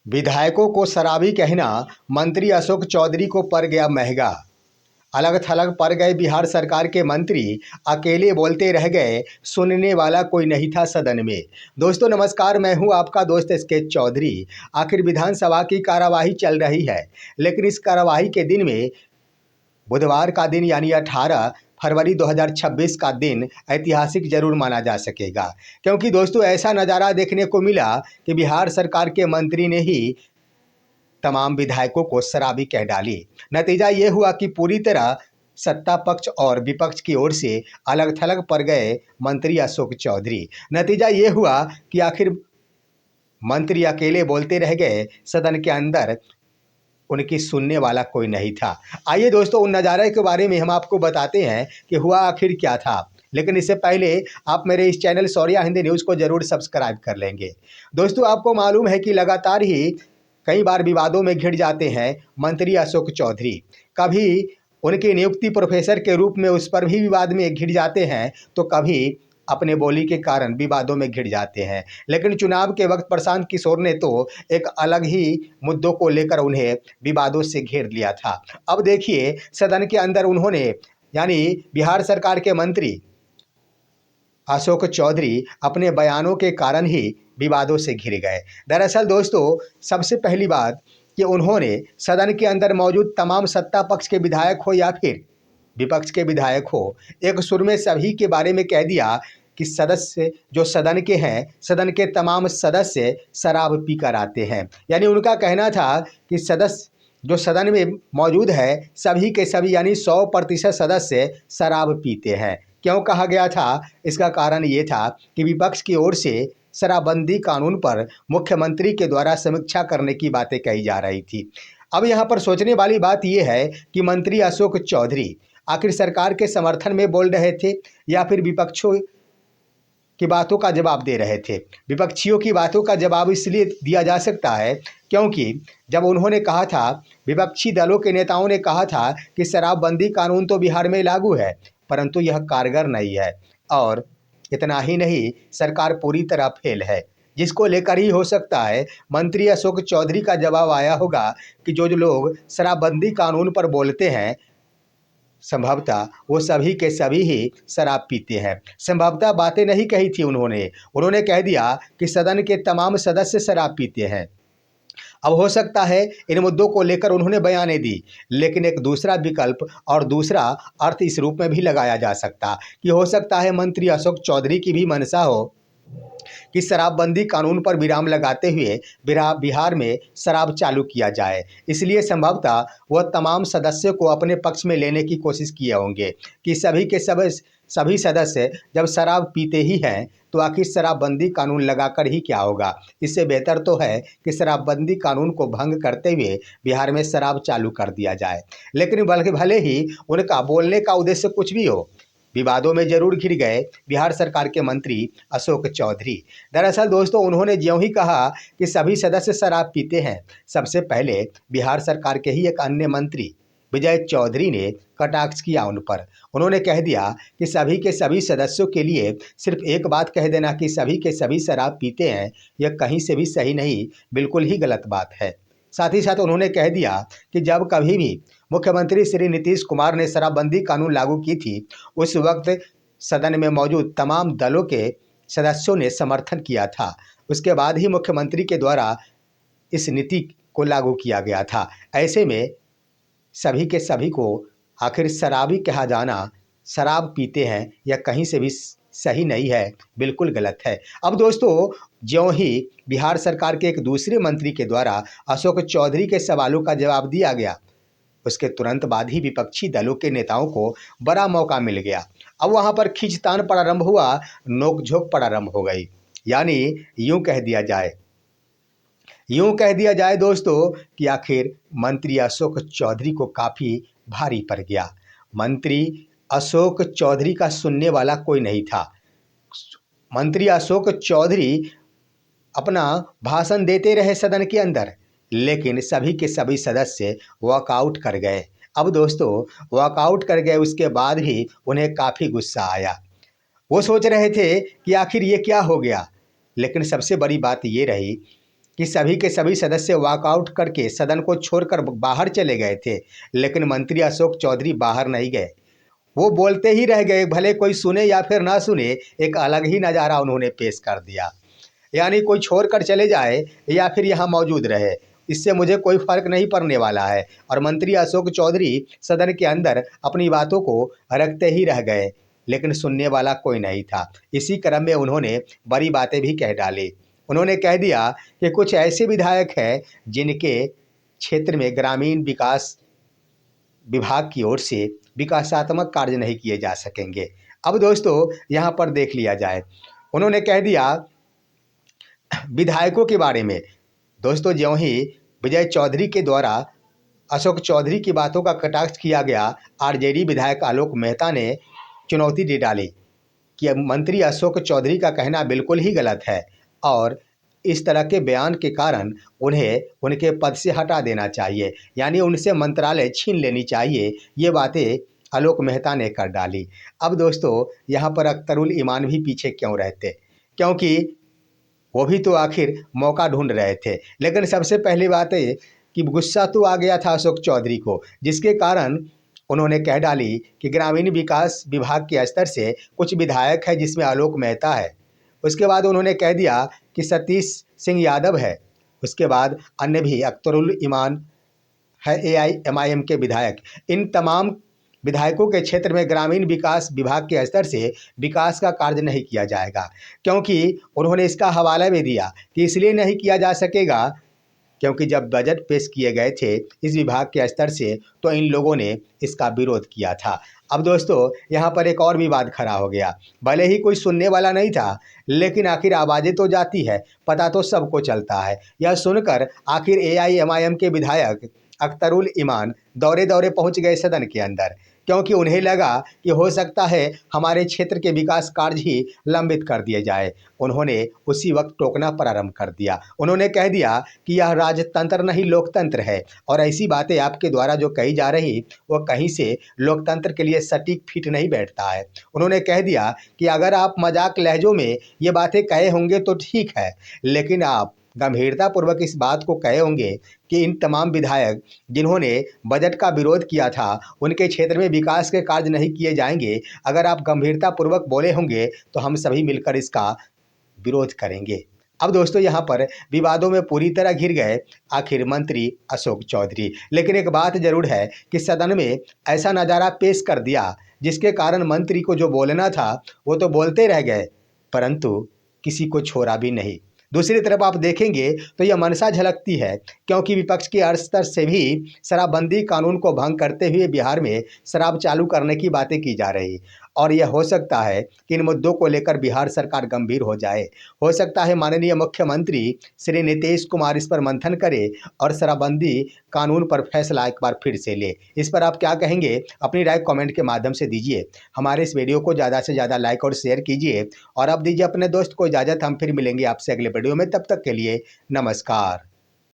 विधायकों को शराबी कहना मंत्री अशोक चौधरी को पड़ गया महंगा। अलग थलग पड़ गए बिहार सरकार के मंत्री, अकेले बोलते रह गए, सुनने वाला कोई नहीं था सदन में। दोस्तों नमस्कार, मैं हूं आपका दोस्त एसके चौधरी। आखिर विधानसभा की कार्यवाही चल रही है, लेकिन इस कार्यवाही के दिन में बुधवार का दिन यानी 18 फरवरी 2026 का दिन ऐतिहासिक जरूर माना जा सकेगा, क्योंकि दोस्तों ऐसा नज़ारा देखने को मिला कि बिहार सरकार के मंत्री ने ही तमाम विधायकों को शराबी कह डाली। नतीजा ये हुआ कि पूरी तरह सत्ता पक्ष और विपक्ष की ओर से अलग थलग पड़ गए मंत्री अशोक चौधरी। नतीजा ये हुआ कि आखिर मंत्री अकेले बोलते रह गए, सदन के अंदर उनकी सुनने वाला कोई नहीं था। आइए दोस्तों उन नज़ारे के बारे में हम आपको बताते हैं कि हुआ आखिर क्या था। लेकिन इससे पहले आप मेरे इस चैनल शौर्या हिंदी न्यूज़ को जरूर सब्सक्राइब कर लेंगे। दोस्तों आपको मालूम है कि लगातार ही कई बार विवादों में घिर जाते हैं मंत्री अशोक चौधरी। कभी उनकी नियुक्ति प्रोफेसर के रूप में उस पर भी विवाद में घिर जाते हैं, तो कभी अपने बोली के कारण विवादों में घिर जाते हैं। लेकिन चुनाव के वक्त प्रशांत किशोर ने तो एक अलग ही मुद्दों को लेकर उन्हें विवादों से घेर लिया था। अब देखिए सदन के अंदर उन्होंने यानी बिहार सरकार के मंत्री अशोक चौधरी अपने बयानों के कारण ही विवादों से घिर गए। दरअसल दोस्तों सबसे पहली बात कि उन्होंने सदन के अंदर मौजूद तमाम सत्ता पक्ष के विधायक हो या फिर विपक्ष के विधायक हो, एक सुर में सभी के बारे में कह दिया कि सदस्य जो सदन के हैं, सदन के तमाम सदस्य शराब पीकर आते हैं। यानी उनका कहना था कि सदस्य जो सदन में मौजूद है सभी के सभी यानी 100% सदस्य शराब पीते हैं। क्यों कहा गया था? इसका कारण ये था कि विपक्ष की ओर से शराबबंदी कानून पर मुख्यमंत्री के द्वारा समीक्षा करने की बातें कही जा रही थी। अब यहाँ पर सोचने वाली बात यह है कि मंत्री अशोक चौधरी आखिर सरकार के समर्थन में बोल रहे थे या फिर विपक्षों की बातों का जवाब दे रहे थे। विपक्षियों की बातों का जवाब इसलिए दिया जा सकता है क्योंकि जब उन्होंने कहा था, विपक्षी दलों के नेताओं ने कहा था कि शराबबंदी कानून तो बिहार में लागू है, परंतु यह कारगर नहीं है, और इतना ही नहीं सरकार पूरी तरह फेल है, जिसको लेकर ही हो सकता है मंत्री अशोक चौधरी का जवाब आया होगा कि जो लोग शराबबंदी कानून पर बोलते हैं संभवतः वो सभी के सभी ही शराब पीते हैं। संभवतः बातें नहीं कही थी उन्होंने कह दिया कि सदन के तमाम सदस्य शराब पीते हैं। अब हो सकता है इन मुद्दों को लेकर उन्होंने बयानें दी, लेकिन एक दूसरा विकल्प और दूसरा अर्थ इस रूप में भी लगाया जा सकता कि हो सकता है मंत्री अशोक चौधरी की भी मंशा हो कि शराबबंदी कानून पर विराम लगाते हुए बिहार में शराब चालू किया जाए। इसलिए संभवतः वह तमाम सदस्यों को अपने पक्ष में लेने की कोशिश किए होंगे कि सभी के सभी सदस्य जब शराब पीते ही हैं तो आखिर शराबबंदी कानून लगाकर ही क्या होगा। इससे बेहतर तो है कि शराबबंदी कानून को भंग करते हुए बिहार में शराब चालू कर दिया जाए। लेकिन बल्कि भले ही उनका बोलने का उद्देश्य कुछ भी हो, विवादों में जरूर घिर गए बिहार सरकार के मंत्री अशोक चौधरी। दरअसल दोस्तों उन्होंने ज्यों ही कहा कि सभी सदस्य शराब पीते हैं, सबसे पहले बिहार सरकार के ही एक अन्य मंत्री विजय चौधरी ने कटाक्ष किया उन पर। उन्होंने कह दिया कि सभी के सभी सदस्यों के लिए सिर्फ एक बात कह देना कि सभी के सभी शराब पीते हैं, यह कहीं से भी सही नहीं, बिल्कुल ही गलत बात है। साथ ही साथ उन्होंने कह दिया कि जब कभी भी मुख्यमंत्री श्री नीतीश कुमार ने शराबबंदी कानून लागू की थी, उस वक्त सदन में मौजूद तमाम दलों के सदस्यों ने समर्थन किया था। उसके बाद ही मुख्यमंत्री के द्वारा इस नीति को लागू किया गया था। ऐसे में सभी के सभी को आखिर शराबी कहा जाना, शराब पीते हैं, यह कहीं से भी सही नहीं है, बिल्कुल गलत है। अब दोस्तों ज्यों ही बिहार सरकार के एक दूसरे मंत्री के द्वारा अशोक चौधरी के सवालों का जवाब दिया गया, उसके तुरंत बाद ही विपक्षी दलों के नेताओं को बड़ा मौका मिल गया। अब वहां पर खींचतान प्रारंभ हुआ, नोकझोंक प्रारंभ हो गई। यानी यूं कह दिया जाए दोस्तों कि आखिर मंत्री अशोक चौधरी को काफ़ी भारी पड़ गया। मंत्री अशोक चौधरी का सुनने वाला कोई नहीं था। मंत्री अशोक चौधरी अपना भाषण देते रहे सदन के अंदर, लेकिन सभी के सभी सदस्य वॉकआउट कर गए। अब दोस्तों वॉकआउट कर गए, उसके बाद ही उन्हें काफ़ी गुस्सा आया। वो सोच रहे थे कि आखिर ये क्या हो गया। लेकिन सबसे बड़ी बात ये रही कि सभी के सभी सदस्य वॉकआउट करके सदन को छोड़कर बाहर चले गए थे, लेकिन मंत्री अशोक चौधरी बाहर नहीं गए। वो बोलते ही रह गए, भले कोई सुने या फिर ना सुने, एक अलग ही नज़ारा उन्होंने पेश कर दिया। यानी कोई छोड़कर चले जाए या फिर यहाँ मौजूद रहे, इससे मुझे कोई फर्क नहीं पड़ने वाला है। और मंत्री अशोक चौधरी सदन के अंदर अपनी बातों को रखते ही रह गए, लेकिन सुनने वाला कोई नहीं था। इसी क्रम में उन्होंने बड़ी बातें भी कह डाली। उन्होंने कह दिया कि कुछ ऐसे विधायक हैं जिनके क्षेत्र में ग्रामीण विकास विभाग की ओर से विकासात्मक कार्य नहीं किए जा सकेंगे। अब दोस्तों यहाँ पर देख लिया जाए, उन्होंने कह दिया विधायकों के बारे में। दोस्तों ज्यों ही विजय चौधरी के द्वारा अशोक चौधरी की बातों का कटाक्ष किया गया, आरजेडी विधायक आलोक मेहता ने चुनौती दे डाली कि मंत्री अशोक चौधरी का कहना बिल्कुल ही गलत है और इस तरह के बयान के कारण उन्हें उनके पद से हटा देना चाहिए, यानी उनसे मंत्रालय छीन लेनी चाहिए। ये बातें आलोक मेहता ने कर डाली। अब दोस्तों यहाँ पर अख्तरुल ईमान भी पीछे क्यों रहते, क्योंकि वो भी तो आखिर मौका ढूंढ रहे थे। लेकिन सबसे पहली बात है कि गुस्सा तो आ गया था अशोक चौधरी को, जिसके कारण उन्होंने कह डाली कि ग्रामीण विकास विभाग के स्तर से कुछ विधायक है जिसमें आलोक मेहता है। उसके बाद उन्होंने कह दिया कि सतीश सिंह यादव है। उसके बाद अन्य भी अख्तरुल ईमान है, AIMIM के विधायक। इन तमाम विधायकों के क्षेत्र में ग्रामीण विकास विभाग के स्तर से विकास का कार्य नहीं किया जाएगा, क्योंकि उन्होंने इसका हवाला भी दिया कि इसलिए नहीं किया जा सकेगा क्योंकि जब बजट पेश किए गए थे इस विभाग के स्तर से तो इन लोगों ने इसका विरोध किया था। अब दोस्तों यहाँ पर एक और विवाद खड़ा हो गया। भले ही कोई सुनने वाला नहीं था, लेकिन आखिर आवाज़ें तो जाती है, पता तो सबको चलता है। यह सुनकर आखिर AIMIM के विधायक अख्तरुल ईमान दौड़े दौड़े पहुँच गए सदन के अंदर, क्योंकि उन्हें लगा कि हो सकता है हमारे क्षेत्र के विकास कार्य ही लंबित कर दिए जाए। उन्होंने उसी वक्त टोकना प्रारंभ कर दिया। उन्होंने कह दिया कि यह राजतंत्र नहीं लोकतंत्र है और ऐसी बातें आपके द्वारा जो कही जा रही वो कहीं से लोकतंत्र के लिए सटीक फिट नहीं बैठता है। उन्होंने कह दिया कि अगर आप मजाक लहजों में ये बातें कहे होंगे तो ठीक है, लेकिन आप गंभीरतापूर्वक इस बात को कहे होंगे कि इन तमाम विधायक जिन्होंने बजट का विरोध किया था उनके क्षेत्र में विकास के कार्य नहीं किए जाएंगे। अगर आप गंभीरतापूर्वक बोले होंगे तो हम सभी मिलकर इसका विरोध करेंगे। अब दोस्तों यहाँ पर विवादों में पूरी तरह घिर गए आखिर मंत्री अशोक चौधरी। लेकिन एक बात जरूर है कि सदन में ऐसा नज़ारा पेश कर दिया जिसके कारण मंत्री को जो बोलना था वो तो बोलते रह गए, परंतु किसी को छोड़ा भी नहीं। दूसरी तरफ आप देखेंगे तो यह मंशा झलकती है, क्योंकि विपक्ष के स्तर से भी शराबबंदी कानून को भंग करते हुए बिहार में शराब चालू करने की बातें की जा रही और यह हो सकता है कि इन मुद्दों को लेकर बिहार सरकार गंभीर हो जाए। हो सकता है माननीय मुख्यमंत्री श्री नीतीश कुमार इस पर मंथन करे और शराबबंदी कानून पर फैसला एक बार फिर से ले। इस पर आप क्या कहेंगे, अपनी राय कमेंट के माध्यम से दीजिए। हमारे इस वीडियो को ज़्यादा से ज़्यादा लाइक और शेयर कीजिए और अब दीजिए अपने दोस्त को इजाज़त। हम फिर मिलेंगे आपसे अगले वीडियो में, तब तक के लिए नमस्कार।